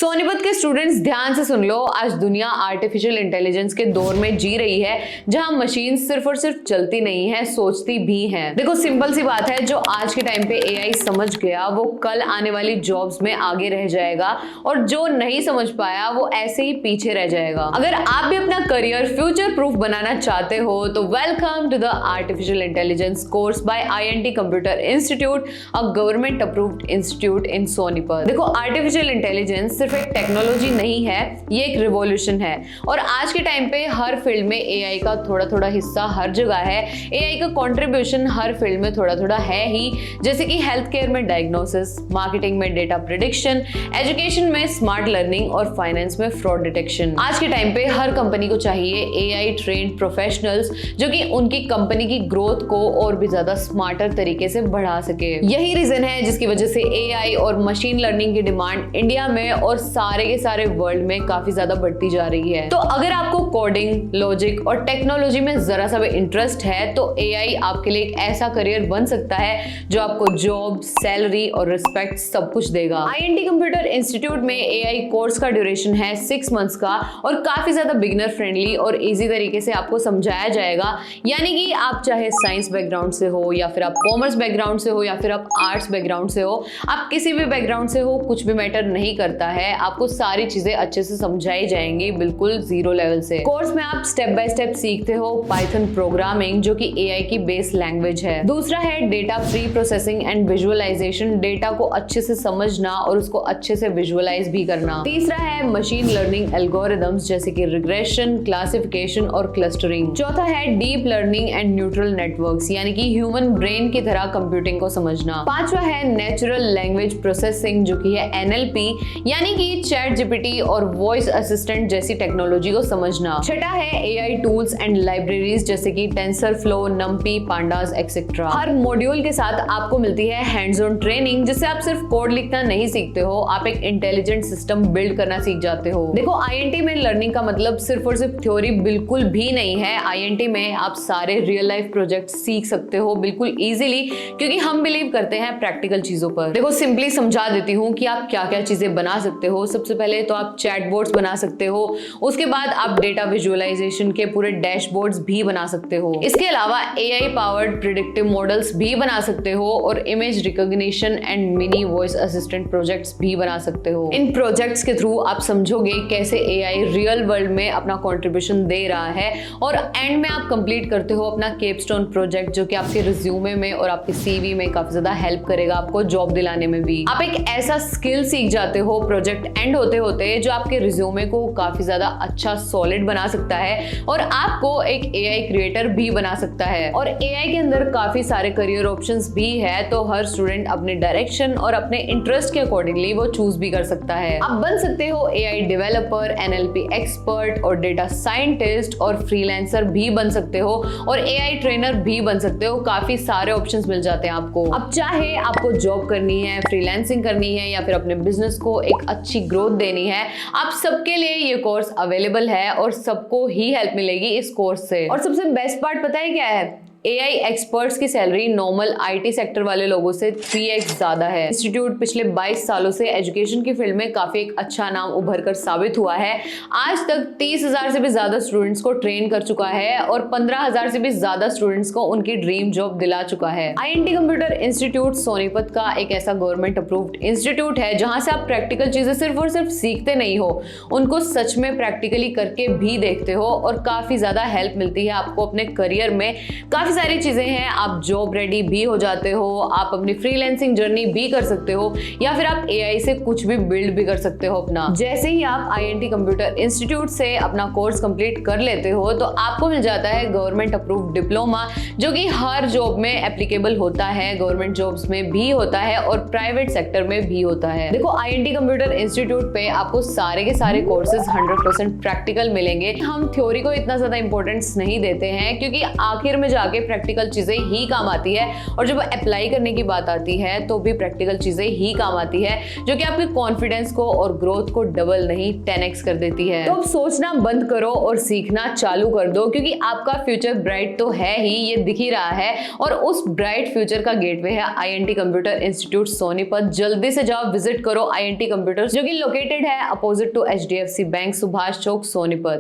सोनीपत के स्टूडेंट्स ध्यान से सुन लो, आज दुनिया आर्टिफिशियल इंटेलिजेंस के दौर में जी रही है जहां मशीन सिर्फ और सिर्फ चलती नहीं है, सोचती भी है। देखो सिंपल सी बात है, जो आज के टाइम पे एआई समझ गया वो कल आने वाली जॉब्स में आगे रह जाएगा और जो नहीं समझ पाया वो ऐसे ही पीछे रह जाएगा। अगर आप भी अपना करियर फ्यूचर प्रूफ बनाना चाहते हो तो welcome to the artificial intelligence course by INT computer institute, a government approved institute in Sonipat. देखो आर्टिफिशियल इंटेलिजेंस सिर्फ एक टेक्नोलॉजी नहीं है, ये एक रिवॉल्यूशन है और आज के टाइम पे हर फील्ड में एआई का थोड़ा थोड़ा हिस्सा हर जगह है। एआई का कंट्रीब्यूशन हर फील्ड में थोड़ा थोड़ा है ही, जैसे कि हेल्थ केयर में डायग्नोसिस, मार्केटिंग में डेटा प्रेडिक्शन, एजुकेशन में स्मार्ट लर्निंग और फाइनेंस में फ्रॉड डिटेक्शन। आज के टाइम पे हर कंपनी को चाहिए एआई ट्रेन्ड प्रोफेशनल्स जो कि उनकी कंपनी की ग्रोथ को और भी ज्यादा स्मार्टर तरीके से बढ़ा सके। यही रीजन है जिसकी वजह से एआई और मशीन लर्निंग की डिमांड इंडिया में और सारे के सारे वर्ल्ड में काफी ज्यादा बढ़ती जा रही है। तो अगर आपको कोडिंग, लॉजिक और टेक्नोलॉजी में जरा सा भी इंटरेस्ट है तो एआई आपके लिए एक ऐसा करियर बन सकता है जो आपको जॉब, सैलरी और रिस्पेक्ट सब कुछ देगा। INT कंप्यूटर इंस्टीट्यूट में एआई कोर्स का ड्यूरेशन है 6 मंथ्स का और काफी ज्यादा बिगिनर फ्रेंडली और इजी तरीके से आपको समझाया जाएगा। यानी कि आप चाहे साइंस बैकग्राउंड से हो या फिर आप कॉमर्स बैकग्राउंड से हो या फिर आप आर्ट्स बैकग्राउंड से हो, आप किसी भी बैकग्राउंड से हो, कुछ भी मैटर नहीं करता है। आपको सारी चीजें अच्छे से समझाई जाएंगी, बिल्कुल जीरो लेवल से। कोर्स में आप स्टेप बाय स्टेप सीखते हो पाइथन प्रोग्रामिंग जो कि एआई की बेस लैंग्वेज है। दूसरा है data pre processing and visualization, data को अच्छे से समझना और उसको अच्छे से विजुअलाइज भी करना। तीसरा है मशीन लर्निंग एल्गोरिथम्स जैसे कि रिग्रेशन, क्लासिफिकेशन और क्लस्टरिंग। चौथा है deep learning and neural networks, यानी कि ह्यूमन ब्रेन की तरह कंप्यूटिंग को समझना। पांचवा है नेचुरल लैंग्वेज प्रोसेसिंग जो कि है NLP, यानी कि चैट जीपीटी और वॉइस असिस्टेंट जैसी टेक्नोलॉजी को समझना। छठा है एआई टूल्स एंड लाइब्रेरीज जैसे कि टेंसरफ्लो, नंपी, पांडास एक्सेट्रा। हर मॉड्यूल के साथ आपको मिलती है हैंड्स ऑन ट्रेनिंग जिससे आप सिर्फ कोड लिखना नहीं सीखते हो, आप एक इंटेलिजेंट सिस्टम बिल्ड करना सीख जाते हो। देखो INT में लर्निंग का मतलब सिर्फ और सिर्फ थ्योरी बिल्कुल भी नहीं है। INT में आप सारे रियल लाइफ प्रोजेक्ट सीख सकते हो बिल्कुल इजीली, क्योंकि हम बिलीव करते हैं प्रैक्टिकल चीजों पर। देखो सिंपली समझा देती हूँ कि आप क्या क्या चीजें बना सकते हो। सबसे पहले तो आप चैटबॉट्स बना सकते हो, उसके बाद आप डेटा विजुअलाइजेशन के पूरे डैशबोर्ड्स भी बना सकते हो। इसके अलावा एआई पावर्ड प्रिडिक्टिव मॉडल्स भी बना सकते हो और image recognition and mini voice assistant projects भी बना सकते हो। इन प्रोजेक्ट्स के थ्रू आप समझोगे कैसे एआई रियल वर्ल्ड में अपना कंट्रीब्यूशन दे रहा है और एंड में आप कंप्लीट करते हो अपना केपस्टोन प्रोजेक्ट जो कि आपके रिज्यूमे में और आपके CV में काफी ज्यादा हेल्प करेगा आपको जॉब दिलाने में भी। आप एक ऐसा स्किल सीख जाते हो प्रोजेक्ट एंड होते होते जो आपके रिज्यूमे को काफी ज्यादा अच्छा सॉलिड बना सकता है और आपको एक एआई क्रिएटर भी बना सकता है। और एआई के अंदर काफी सारे करियर ऑप्शंस भी है, तो हर स्टूडेंट अपने डायरेक्शन और अपने इंटरेस्ट के अकॉर्डिंगली वो चूज भी कर सकता है। आप बन सकते हो एआई डेवलपर, NLP एक्सपर्ट और डेटा साइंटिस्ट और फ्रीलांसर भी बन सकते हो और एआई ट्रेनर भी बन सकते हो। काफी सारे ऑप्शंस मिल जाते हैं आपको। अब चाहे आपको जॉब करनी है, फ्रीलांसिंग करनी है या फिर अपने बिजनेस को एक अच्छी ग्रोथ देनी है, आप सबके लिए ये कोर्स अवेलेबल है और सबको ही हेल्प मिलेगी इस कोर्स से। और सबसे बेस्ट पार्ट पता है क्या है? एआई एक्सपर्ट्स की सैलरी नॉर्मल IT सेक्टर वाले लोगों से 3x ज्यादा है। इंस्टीट्यूट पिछले 22 सालों से एजुकेशन की फील्ड में काफी एक अच्छा नाम उभर कर साबित हुआ है। आज तक 30,000 से भी ज्यादा स्टूडेंट्स को ट्रेन कर चुका है और 15,000 से भी ज्यादा स्टूडेंट्स को उनकी ड्रीम जॉब दिला चुका है। INT कंप्यूटर इंस्टीट्यूट सोनीपत का एक ऐसा गवर्नमेंट अप्रूव्ड इंस्टीट्यूट है जहां से आप प्रैक्टिकल चीजें सिर्फ और सिर्फ सीखते नहीं हो, उनको सच में प्रैक्टिकली करके भी देखते हो और काफी ज्यादा हेल्प मिलती है आपको अपने करियर में। काफी सारी चीजें हैं, आप जॉब रेडी भी हो जाते हो, आप अपनी फ्रीलांसिंग जर्नी भी कर सकते हो या फिर आप एआई से कुछ भी बिल्ड भी कर सकते हो अपना। जैसे ही आप INT कंप्यूटर इंस्टीट्यूट से अपना कोर्स कंप्लीट कर लेते हो तो आपको मिल जाता है गवर्नमेंट अप्रूव्ड डिप्लोमा जो कि हर जॉब में एप्लीकेबल होता है, गवर्नमेंट जॉब्स में भी होता है और प्राइवेट सेक्टर में भी होता है। देखो INT कंप्यूटर इंस्टीट्यूट पे आपको सारे के सारे कोर्सेज 100% प्रैक्टिकल मिलेंगे। हम थ्योरी को इतना ज्यादा इंपॉर्टेंस नहीं देते हैं क्योंकि आखिर में जाके जाके प्रैक्टिकल चीजें ही काम आती है, और जब अप्लाई करने की बात आती है तो भी प्रैक्टिकल चीजें ही काम आती है, जो कि आपके कॉन्फिडेंस को और ग्रोथ को डबल नहीं 10x कर देती है। तो अब सोचना बंद करो और सीखना चालू कर दो, क्योंकि आपका फ्यूचर ब्राइट तो है ही, ये दिख ही रहा है, और उस ब्राइट फ्यूचर का गेटवे है INT कंप्यूटर इंस्टीट्यूट सोनीपत। जल्दी से जाओ विजिट करो INT कंप्यूटर्स, जो कि लोकेटेड है opposite to HDFC bank, Subhash Chowk, Sonipat.